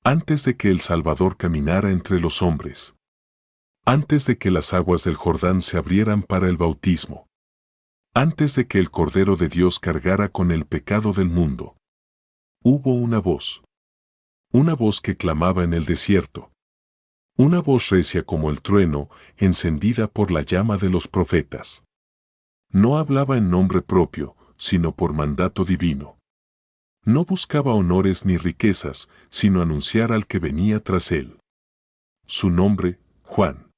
Antes de que el Salvador caminara entre los hombres. Antes de que las aguas del Jordán se abrieran para el bautismo. Antes de que el Cordero de Dios cargara con el pecado del mundo. Hubo una voz. Una voz que clamaba en el desierto. Una voz recia como el trueno, encendida por la llama de los profetas. No hablaba en nombre propio, sino por mandato divino. No buscaba honores ni riquezas, sino anunciar al que venía tras él. Su nombre, Juan.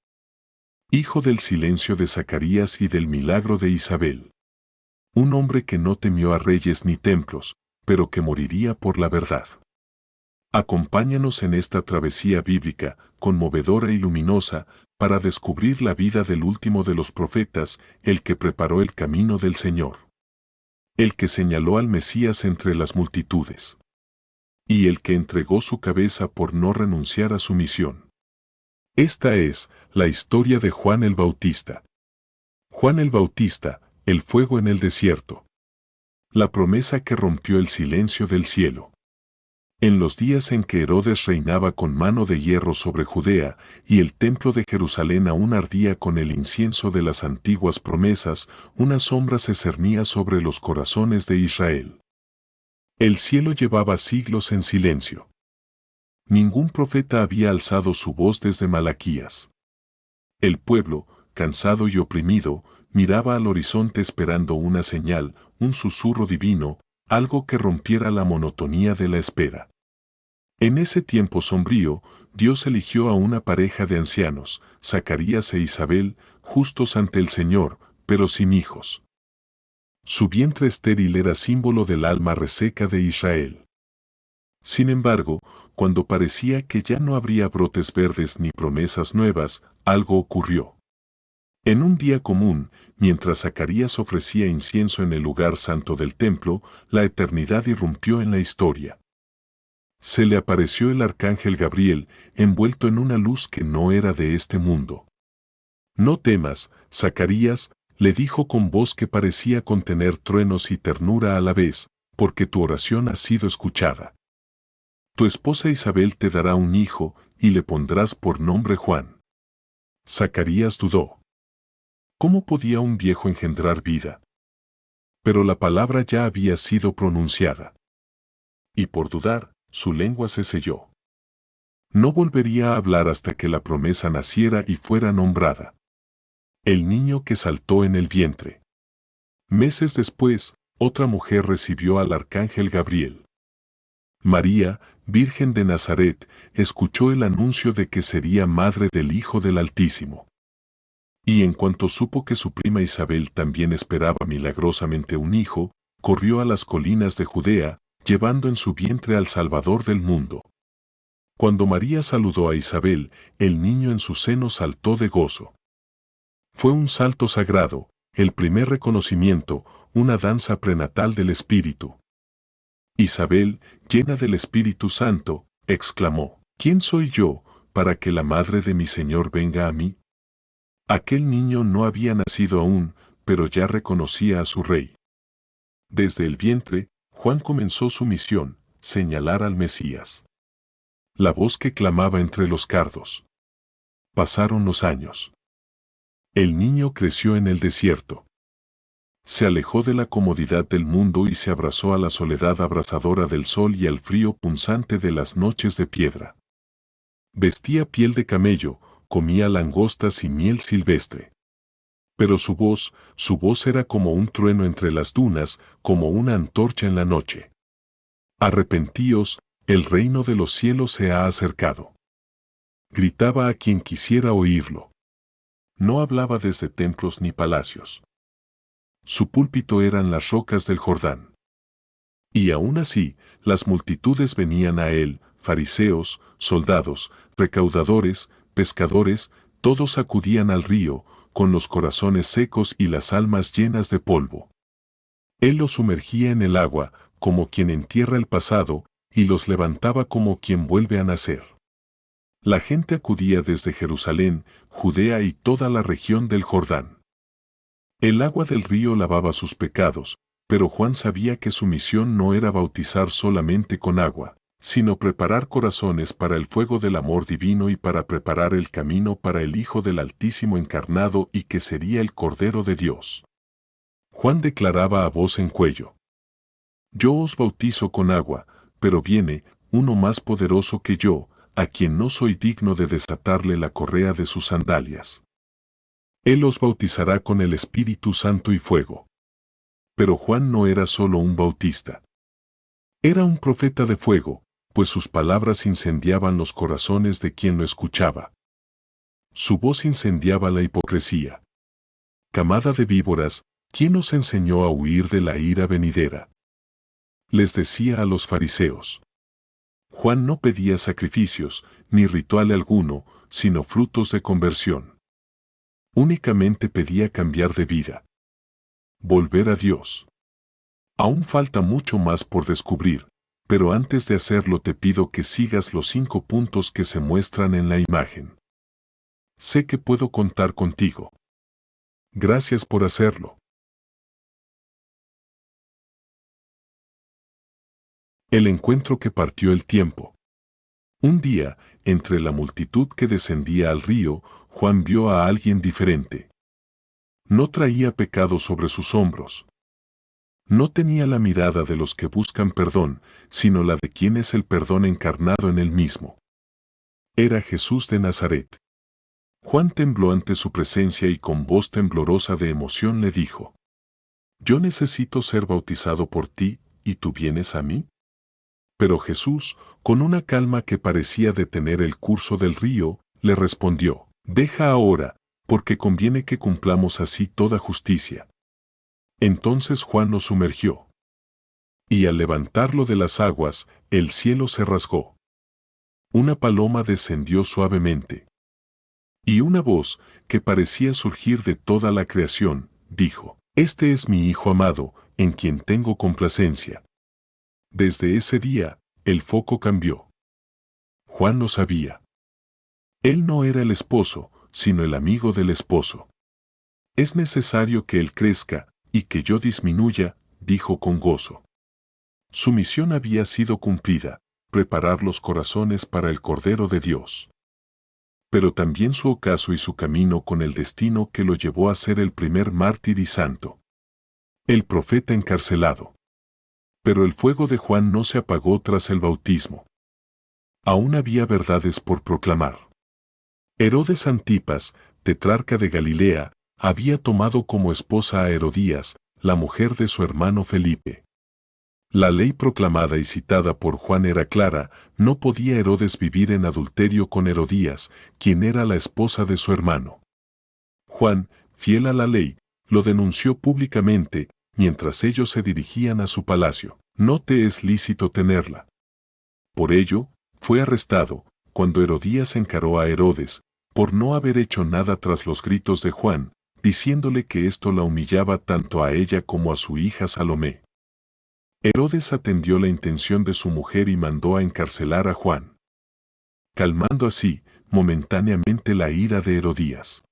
Hijo del silencio de Zacarías y del milagro de Isabel. Un hombre que no temió a reyes ni templos, pero que moriría por la verdad. Acompáñanos en esta travesía bíblica, conmovedora y luminosa, para descubrir la vida del último de los profetas, el que preparó el camino del Señor. El que señaló al Mesías entre las multitudes. Y el que entregó su cabeza por no renunciar a su misión. Esta es la historia de Juan el Bautista. Juan el Bautista, el fuego en el desierto. La promesa que rompió el silencio del cielo. En los días en que Herodes reinaba con mano de hierro sobre Judea, y el templo de Jerusalén aún ardía con el incienso de las antiguas promesas, una sombra se cernía sobre los corazones de Israel. El cielo llevaba siglos en silencio. Ningún profeta había alzado su voz desde Malaquías. El pueblo, cansado y oprimido, miraba al horizonte esperando una señal, un susurro divino, algo que rompiera la monotonía de la espera. En ese tiempo sombrío, Dios eligió a una pareja de ancianos, Zacarías e Isabel, justos ante el Señor, pero sin hijos. Su vientre estéril era símbolo del alma reseca de Israel. Sin embargo, cuando parecía que ya no habría brotes verdes ni promesas nuevas, algo ocurrió. En un día común, mientras Zacarías ofrecía incienso en el lugar santo del templo, la eternidad irrumpió en la historia. Se le apareció el arcángel Gabriel, envuelto en una luz que no era de este mundo. No temas, Zacarías, le dijo con voz que parecía contener truenos y ternura a la vez, porque tu oración ha sido escuchada. Tu esposa Isabel te dará un hijo, y le pondrás por nombre Juan. Zacarías dudó. ¿Cómo podía un viejo engendrar vida? Pero la palabra ya había sido pronunciada. Y por dudar, su lengua se selló. No volvería a hablar hasta que la promesa naciera y fuera nombrada. El niño que saltó en el vientre. Meses después, otra mujer recibió al arcángel Gabriel. María, Virgen de Nazaret, escuchó el anuncio de que sería madre del Hijo del Altísimo. Y en cuanto supo que su prima Isabel también esperaba milagrosamente un hijo, corrió a las colinas de Judea, llevando en su vientre al Salvador del mundo. Cuando María saludó a Isabel, el niño en su seno saltó de gozo. Fue un salto sagrado, el primer reconocimiento, una danza prenatal del Espíritu. Isabel, llena del Espíritu Santo, exclamó: ¿Quién soy yo, para que la madre de mi Señor venga a mí? Aquel niño no había nacido aún, pero ya reconocía a su rey. Desde el vientre, Juan comenzó su misión, señalar al Mesías. La voz que clamaba entre los cardos. Pasaron los años. El niño creció en el desierto. Se alejó de la comodidad del mundo y se abrazó a la soledad abrasadora del sol y al frío punzante de las noches de piedra. Vestía piel de camello, comía langostas y miel silvestre. Pero su voz era como un trueno entre las dunas, como una antorcha en la noche. Arrepentíos, el reino de los cielos se ha acercado. Gritaba a quien quisiera oírlo. No hablaba desde templos ni palacios. Su púlpito eran las rocas del Jordán. Y aún así, las multitudes venían a él, fariseos, soldados, recaudadores, pescadores, todos acudían al río, con los corazones secos y las almas llenas de polvo. Él los sumergía en el agua, como quien entierra el pasado, y los levantaba como quien vuelve a nacer. La gente acudía desde Jerusalén, Judea y toda la región del Jordán. El agua del río lavaba sus pecados, pero Juan sabía que su misión no era bautizar solamente con agua, sino preparar corazones para el fuego del amor divino y para preparar el camino para el Hijo del Altísimo encarnado y que sería el Cordero de Dios. Juan declaraba a voz en cuello: Yo os bautizo con agua, pero viene uno más poderoso que yo, a quien no soy digno de desatarle la correa de sus sandalias. Él os bautizará con el Espíritu Santo y fuego. Pero Juan no era solo un bautista. Era un profeta de fuego, pues sus palabras incendiaban los corazones de quien lo escuchaba. Su voz incendiaba la hipocresía. Camada de víboras, ¿quién os enseñó a huir de la ira venidera? Les decía a los fariseos. Juan no pedía sacrificios, ni ritual alguno, sino frutos de conversión. Únicamente pedía cambiar de vida. Volver a Dios. Aún falta mucho más por descubrir, pero antes de hacerlo te pido que sigas los 5 puntos que se muestran en la imagen. Sé que puedo contar contigo. Gracias por hacerlo. El encuentro que partió el tiempo. Un día, entre la multitud que descendía al río, Juan vio a alguien diferente. No traía pecado sobre sus hombros. No tenía la mirada de los que buscan perdón, sino la de quien es el perdón encarnado en él mismo. Era Jesús de Nazaret. Juan tembló ante su presencia y con voz temblorosa de emoción le dijo: Yo necesito ser bautizado por ti, ¿y tú vienes a mí? Pero Jesús, con una calma que parecía detener el curso del río, le respondió: Deja ahora, porque conviene que cumplamos así toda justicia. Entonces Juan lo sumergió. Y al levantarlo de las aguas, el cielo se rasgó. Una paloma descendió suavemente. Y una voz, que parecía surgir de toda la creación, dijo: Este es mi Hijo amado, en quien tengo complacencia. Desde ese día, el foco cambió. Juan lo sabía. Él no era el esposo, sino el amigo del esposo. Es necesario que él crezca, y que yo disminuya, dijo con gozo. Su misión había sido cumplida, preparar los corazones para el Cordero de Dios. Pero también su ocaso y su camino con el destino que lo llevó a ser el primer mártir y santo. El profeta encarcelado. Pero el fuego de Juan no se apagó tras el bautismo. Aún había verdades por proclamar. Herodes Antipas, tetrarca de Galilea, había tomado como esposa a Herodías, la mujer de su hermano Felipe. La ley proclamada y citada por Juan era clara: no podía Herodes vivir en adulterio con Herodías, quien era la esposa de su hermano. Juan, fiel a la ley, lo denunció públicamente, mientras ellos se dirigían a su palacio: no te es lícito tenerla. Por ello, fue arrestado, cuando Herodías encaró a Herodes, por no haber hecho nada tras los gritos de Juan, diciéndole que esto la humillaba tanto a ella como a su hija Salomé. Herodes atendió la intención de su mujer y mandó a encarcelar a Juan, calmando así, momentáneamente la ira de Herodías.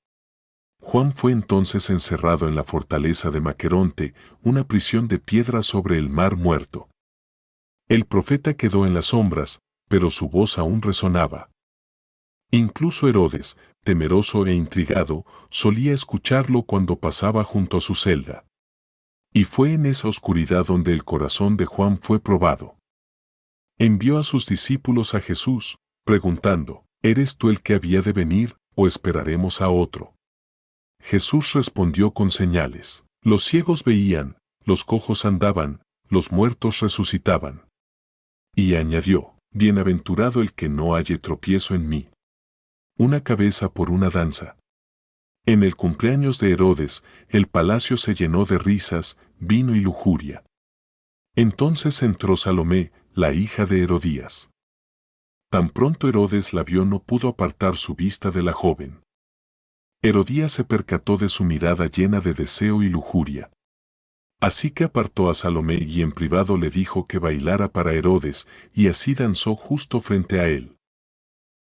Juan fue entonces encerrado en la fortaleza de Maqueronte, una prisión de piedra sobre el mar muerto. El profeta quedó en las sombras, pero su voz aún resonaba. Incluso Herodes, temeroso e intrigado, solía escucharlo cuando pasaba junto a su celda. Y fue en esa oscuridad donde el corazón de Juan fue probado. Envió a sus discípulos a Jesús, preguntando: ¿Eres tú el que había de venir, o esperaremos a otro? Jesús respondió con señales. Los ciegos veían, los cojos andaban, los muertos resucitaban. Y añadió: Bienaventurado el que no halle tropiezo en mí. Una cabeza por una danza. En el cumpleaños de Herodes, el palacio se llenó de risas, vino y lujuria. Entonces entró Salomé, la hija de Herodías. Tan pronto Herodes la vio, no pudo apartar su vista de la joven. Herodías se percató de su mirada llena de deseo y lujuria. Así que apartó a Salomé y en privado le dijo que bailara para Herodes, y así danzó justo frente a él.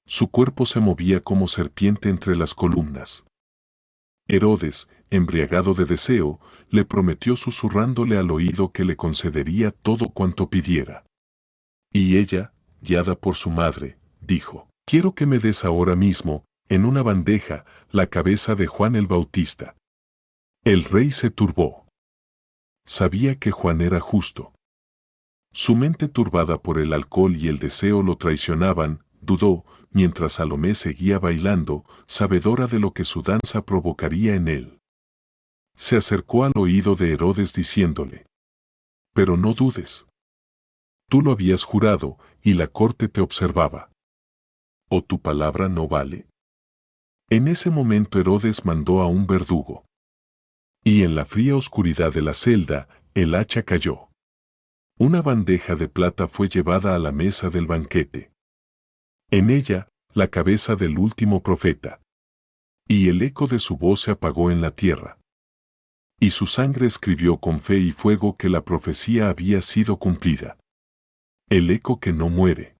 Su cuerpo se movía como serpiente entre las columnas. Herodes, embriagado de deseo, le prometió susurrándole al oído que le concedería todo cuanto pidiera. Y ella, guiada por su madre, dijo: «Quiero que me des ahora mismo, en una bandeja, la cabeza de Juan el Bautista». El rey se turbó. Sabía que Juan era justo. Su mente turbada por el alcohol y el deseo lo traicionaban, dudó, mientras Salomé seguía bailando, sabedora de lo que su danza provocaría en él. Se acercó al oído de Herodes diciéndole: «Pero no dudes. Tú lo habías jurado, y la corte te observaba. ¿O tu palabra no vale?». En ese momento Herodes mandó a un verdugo. Y en la fría oscuridad de la celda, el hacha cayó. Una bandeja de plata fue llevada a la mesa del banquete. En ella, la cabeza del último profeta. Y el eco de su voz se apagó en la tierra. Y su sangre escribió con fe y fuego que la profecía había sido cumplida. El eco que no muere.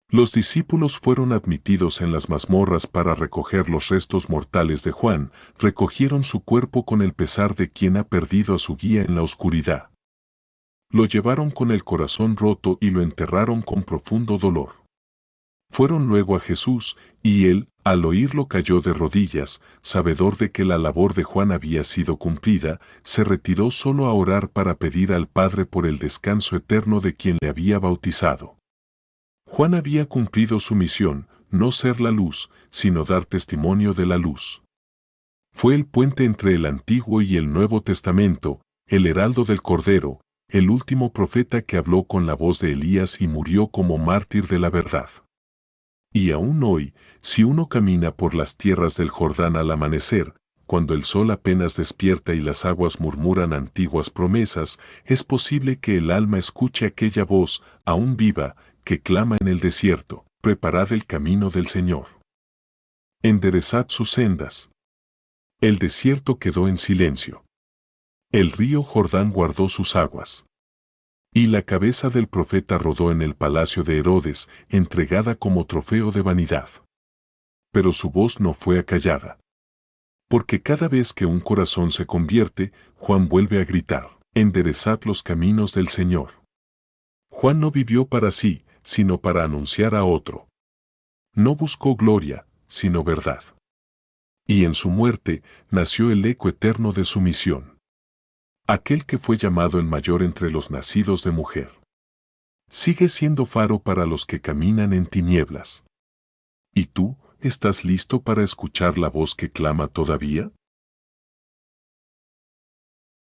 Los discípulos fueron admitidos en las mazmorras para recoger los restos mortales de Juan, recogieron su cuerpo con el pesar de quien ha perdido a su guía en la oscuridad. Lo llevaron con el corazón roto y lo enterraron con profundo dolor. Fueron luego a Jesús, y él, al oírlo, cayó de rodillas, sabedor de que la labor de Juan había sido cumplida, se retiró solo a orar para pedir al Padre por el descanso eterno de quien le había bautizado. Juan había cumplido su misión, no ser la luz, sino dar testimonio de la luz. Fue el puente entre el Antiguo y el Nuevo Testamento, el heraldo del Cordero, el último profeta que habló con la voz de Elías y murió como mártir de la verdad. Y aún hoy, si uno camina por las tierras del Jordán al amanecer, cuando el sol apenas despierta y las aguas murmuran antiguas promesas, es posible que el alma escuche aquella voz, aún viva, que clama en el desierto: «Preparad el camino del Señor. Enderezad sus sendas». El desierto quedó en silencio. El río Jordán guardó sus aguas. Y la cabeza del profeta rodó en el palacio de Herodes, entregada como trofeo de vanidad. Pero su voz no fue acallada. Porque cada vez que un corazón se convierte, Juan vuelve a gritar: «Enderezad los caminos del Señor». Juan no vivió para sí, sino para anunciar a otro. No buscó gloria, sino verdad. Y en su muerte nació el eco eterno de su misión. Aquel que fue llamado el mayor entre los nacidos de mujer. Sigue siendo faro para los que caminan en tinieblas. ¿Y tú, estás listo para escuchar la voz que clama todavía?